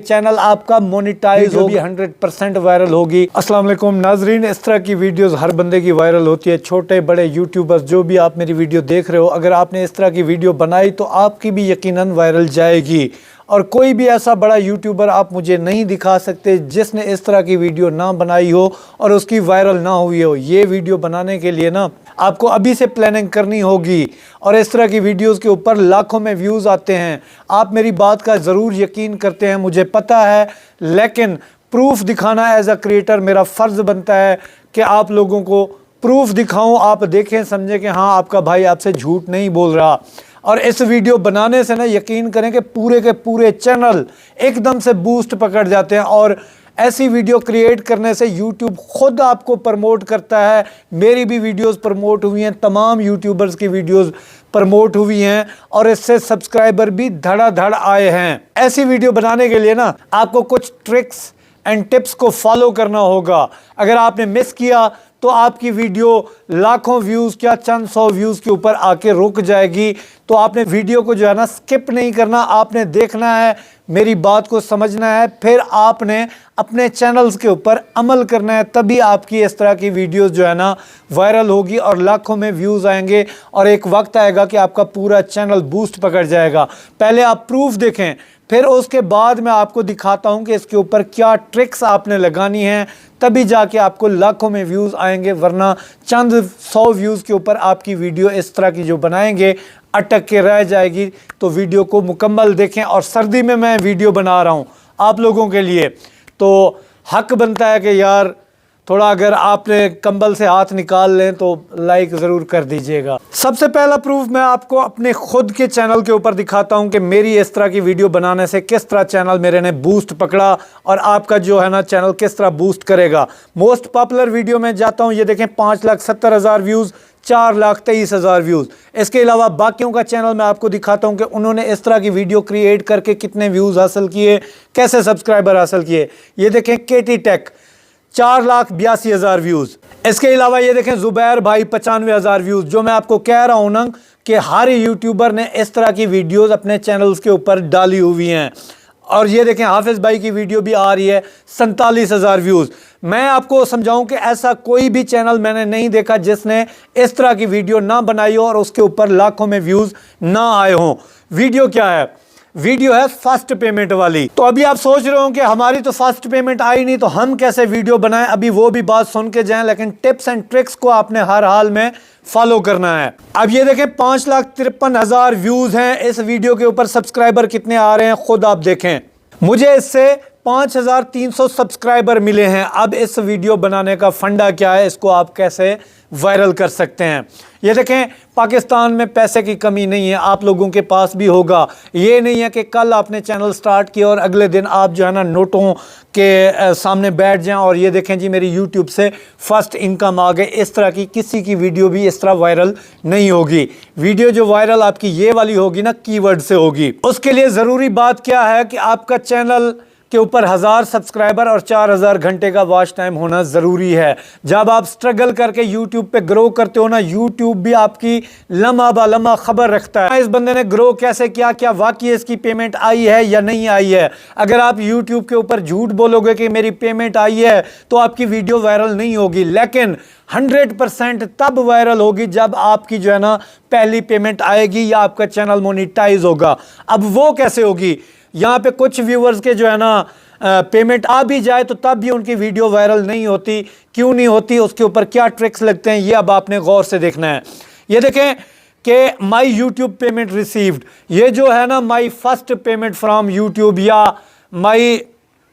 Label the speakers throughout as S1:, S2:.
S1: Channel आपका monetise होगी, 100% viral होगी। अस्सलाम वालेकुम नाजरीन, इस तरह की वीडियोस हर बंदे की वायरल होती है। छोटे बड़े यूट्यूबर्स जो भी आप मेरी वीडियो देख रहे हो, अगर आपने इस तरह की वीडियो बनाई तो आपकी भी यकीनन वायरल जाएगी। और कोई भी ऐसा बड़ा यूट्यूबर आप मुझे नहीं दिखा सकते जिसने इस तरह की वीडियो ना बनाई हो और उसकी वायरल ना हुई हो। ये वीडियो बनाने के लिए ना आपको अभी से प्लानिंग करनी होगी और इस तरह की वीडियोस के ऊपर लाखों में व्यूज़ आते हैं। आप मेरी बात का ज़रूर यकीन करते हैं, मुझे पता है, लेकिन प्रूफ दिखाना एज अ क्रिएटर मेरा फ़र्ज़ बनता है कि आप लोगों को प्रूफ दिखाऊं, आप देखें समझें कि हाँ आपका भाई आपसे झूठ नहीं बोल रहा। और इस वीडियो बनाने से ना यकीन करें कि पूरे के पूरे चैनल एकदम से बूस्ट पकड़ जाते हैं। और ऐसी वीडियो क्रिएट करने से यूट्यूब खुद आपको प्रमोट करता है। मेरी भी वीडियोस प्रमोट हुई हैं, तमाम यूट्यूबर्स की वीडियोस प्रमोट हुई हैं और इससे सब्सक्राइबर भी धड़ाधड़ आए हैं। ऐसी वीडियो बनाने के लिए ना आपको कुछ ट्रिक्स एंड टिप्स को फॉलो करना होगा। अगर आपने मिस किया तो आपकी वीडियो लाखों व्यूज़ क्या चंद 100 व्यूज़ के ऊपर आके रुक जाएगी। तो आपने वीडियो को जो है ना स्किप नहीं करना, आपने देखना है, मेरी बात को समझना है, फिर आपने अपने चैनल्स के ऊपर अमल करना है। तभी आपकी इस तरह की वीडियोस जो है ना वायरल होगी और लाखों में व्यूज़ आएंगे और एक वक्त आएगा कि आपका पूरा चैनल बूस्ट पकड़ जाएगा। पहले आप प्रूफ देखें, फिर उसके बाद मैं आपको दिखाता हूं कि इसके ऊपर क्या ट्रिक्स आपने लगानी है, तभी जाके आपको लाखों में व्यूज़ आएंगे। वरना चंद 100 व्यूज़ के ऊपर आपकी वीडियो इस तरह की जो बनाएंगे अटक के रह जाएगी। तो वीडियो को मुकम्मल देखें। और सर्दी में मैं वीडियो बना रहा हूं आप लोगों के लिए, तो हक बनता है कि यार थोड़ा अगर आपने कंबल से हाथ निकाल लें तो लाइक ज़रूर कर दीजिएगा। सबसे पहला प्रूफ मैं आपको अपने खुद के चैनल के ऊपर दिखाता हूं कि मेरी इस तरह की वीडियो बनाने से किस तरह चैनल मेरे ने बूस्ट पकड़ा और आपका जो है ना चैनल किस तरह बूस्ट करेगा। मोस्ट पॉपुलर वीडियो में जाता हूं, ये देखें 5,70,000 व्यूज़, 4,23,000 व्यूज़। इसके अलावा बाकियों का चैनल मैं आपको दिखाता हूं कि उन्होंने इस तरह की वीडियो क्रिएट करके कितने व्यूज़ हासिल किए, कैसे सब्सक्राइबर हासिल किए। ये देखें केटी टेक 4,82,000 व्यूज़। इसके अलावा ये देखें ज़ुबैर भाई 95,000 व्यूज़। जो मैं आपको कह रहा हूं ना कि हर यूट्यूबर ने इस तरह की वीडियोस अपने चैनल्स के ऊपर डाली हुई हैं। और ये देखें हाफिज़ भाई की वीडियो भी आ रही है, 47,000 व्यूज़। मैं आपको समझाऊं कि ऐसा कोई भी चैनल मैंने नहीं देखा जिसने इस तरह की वीडियो ना बनाई हो और उसके ऊपर लाखों में व्यूज़ ना आए हों। वीडियो क्या है? वीडियो है फर्स्ट पेमेंट वाली। तो अभी आप सोच रहे हो कि हमारी तो फर्स्ट पेमेंट आई नहीं तो हम कैसे वीडियो बनाएं, अभी वो भी बात सुन के जाएं, लेकिन टिप्स एंड ट्रिक्स को आपने हर हाल में फॉलो करना है। अब ये देखें 5,53,000 व्यूज हैं इस वीडियो के ऊपर। सब्सक्राइबर कितने आ रहे हैं खुद आप देखें। मुझे इससे 5,300 सब्सक्राइबर मिले हैं। अब इस वीडियो बनाने का फंडा क्या है, इसको आप कैसे वायरल कर सकते हैं। ये देखें पाकिस्तान में पैसे की कमी नहीं है, आप लोगों के पास भी होगा। ये नहीं है कि कल आपने चैनल स्टार्ट किया और अगले दिन आप जो है ना नोटों के सामने बैठ जाएं और ये देखें जी मेरी यूट्यूब से फर्स्ट इनकम आ गई। इस तरह की किसी की वीडियो भी इस तरह वायरल नहीं होगी। वीडियो जो वायरल आपकी ये वाली होगी ना, कीवर्ड से होगी। उसके लिए ज़रूरी बात क्या है कि आपका चैनल के ऊपर 1000 सब्सक्राइबर और 4000 घंटे का वॉच टाइम होना ज़रूरी है। जब आप स्ट्रगल करके यूट्यूब पे ग्रो करते हो ना, यूट्यूब भी आपकी लम्हा बा लम्हा खबर रखता है इस बंदे ने ग्रो कैसे किया, क्या वाकई इसकी पेमेंट आई है या नहीं आई है। अगर आप यूट्यूब के ऊपर झूठ बोलोगे कि मेरी पेमेंट आई है तो आपकी वीडियो वायरल नहीं होगी। लेकिन 100% तब वायरल होगी जब आपकी जो है ना पहली पेमेंट आएगी या आपका चैनल मोनेटाइज होगा। अब वो कैसे होगी? यहाँ पे कुछ व्यूअर्स के जो है ना पेमेंट आ भी जाए तो तब भी उनकी वीडियो वायरल नहीं होती। क्यों नहीं होती, उसके ऊपर क्या ट्रिक्स लगते हैं, ये अब आपने गौर से देखना है। ये देखें कि माई यूट्यूब पेमेंट रिसीव्ड, ये जो है ना my first payment from YouTube या माई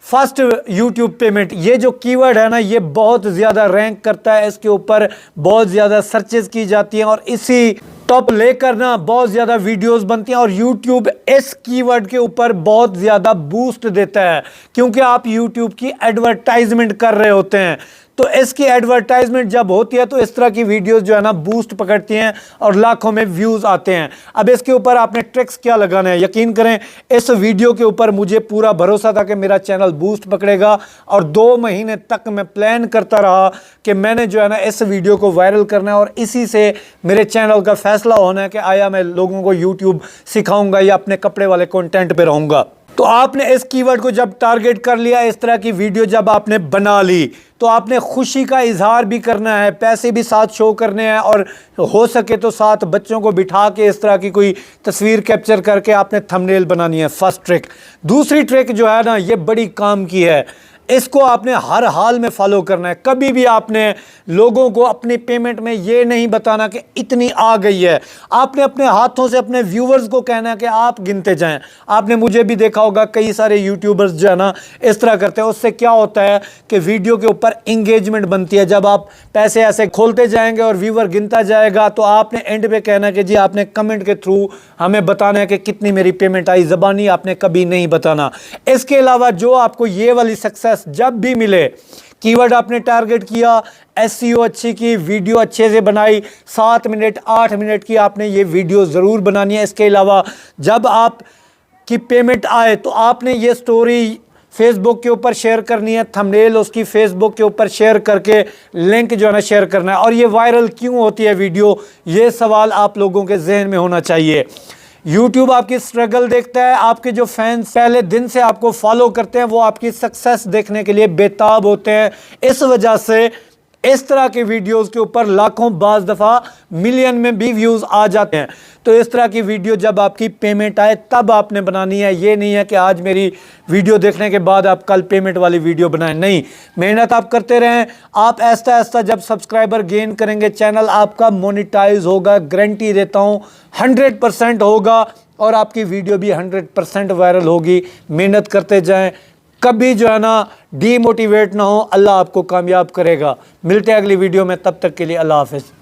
S1: फर्स्ट यूट्यूब पेमेंट, ये जो कीवर्ड है ना ये बहुत ज़्यादा रैंक करता है। इसके ऊपर बहुत ज़्यादा सर्चेस की जाती हैं और इसी टॉप लेकर ना बहुत ज़्यादा वीडियोस बनती हैं और यूट्यूब इस कीवर्ड के ऊपर बहुत ज़्यादा बूस्ट देता है क्योंकि आप यूट्यूब की एडवर्टाइजमेंट कर रहे होते हैं। तो इसकी एडवर्टाइजमेंट जब होती है तो इस तरह की वीडियोस जो है ना बूस्ट पकड़ती हैं और लाखों में व्यूज़ आते हैं। अब इसके ऊपर आपने ट्रिक्स क्या लगाना है, यकीन करें इस वीडियो के ऊपर मुझे पूरा भरोसा था कि मेरा चैनल बूस्ट पकड़ेगा और 2 महीने तक मैं प्लान करता रहा कि मैंने जो है ना इस वीडियो को वायरल करना है और इसी से मेरे चैनल का फैसला होना है कि आया मैं लोगों को यूट्यूब सिखाऊंगा या अपने कपड़े वाले कंटेंट पे रहूंगा। तो आपने इस कीवर्ड को जब टारगेट कर लिया, इस तरह की वीडियो जब आपने बना ली, तो आपने खुशी का इजहार भी करना है, पैसे भी साथ शो करने हैं, और हो सके तो साथ बच्चों को बिठा के इस तरह की कोई तस्वीर कैप्चर करके आपने थंबनेल बनानी है। First trick. दूसरी ट्रिक जो है ना, ये बड़ी काम की है, इसको आपने हर हाल में फॉलो करना है। कभी भी आपने लोगों को अपनी पेमेंट में ये नहीं बताना कि इतनी आ गई है। आपने अपने हाथों से अपने व्यूवर्स को कहना है कि आप गिनते जाएं। आपने मुझे भी देखा होगा, कई सारे यूट्यूबर्स जो है ना इस तरह करते हैं। उससे क्या होता है कि वीडियो के ऊपर इंगेजमेंट बनती है। जब आप पैसे ऐसे खोलते जाएंगे और व्यूवर गिनता जाएगा, तो आपने एंड पे कहना कि जी आपने कमेंट के थ्रू हमें बताना है कि कितनी मेरी पेमेंट आई। ज़बानी आपने कभी नहीं बताना। इसके अलावा जो आपको ये वाली सक्सेस जब भी मिले, कीवर्ड आपने टारगेट किया, एसईओ अच्छी की, वीडियो अच्छे से बनाई, 7 मिनट 8 मिनट की आपने ये वीडियो ज़रूर बनानी है। इसके अलावा जब आप की पेमेंट आए तो आपने ये स्टोरी फेसबुक के ऊपर शेयर करनी है, थंबनेल उसकी फेसबुक के ऊपर शेयर करके लिंक जो है ना शेयर करना है। और ये वायरल क्यों होती है वीडियो, ये सवाल आप लोगों के जहन में होना चाहिए। YouTube आपकी स्ट्रगल देखता है। आपके जो फैंस पहले दिन से आपको फॉलो करते हैं, वो आपकी सक्सेस देखने के लिए बेताब होते हैं। इस वजह से इस तरह के वीडियोस के ऊपर लाखों, बाज़ दफ़ा मिलियन में भी व्यूज़ आ जाते हैं। तो इस तरह की वीडियो जब आपकी पेमेंट आए तब आपने बनानी है। ये नहीं है कि आज मेरी वीडियो देखने के बाद आप कल पेमेंट वाली वीडियो बनाएं। नहीं, मेहनत आप करते रहें। आप ऐसा ऐसा जब सब्सक्राइबर गेन करेंगे, चैनल आपका मोनेटाइज होगा। गारंटी देता हूँ 100% होगा, और आपकी वीडियो भी 100% वायरल होगी। मेहनत करते जाएं, कभी जो है ना डीमोटिवेट ना हो। अल्लाह आपको कामयाब करेगा। मिलते हैं अगली वीडियो में, तब तक के लिए अल्लाह हाफिज़।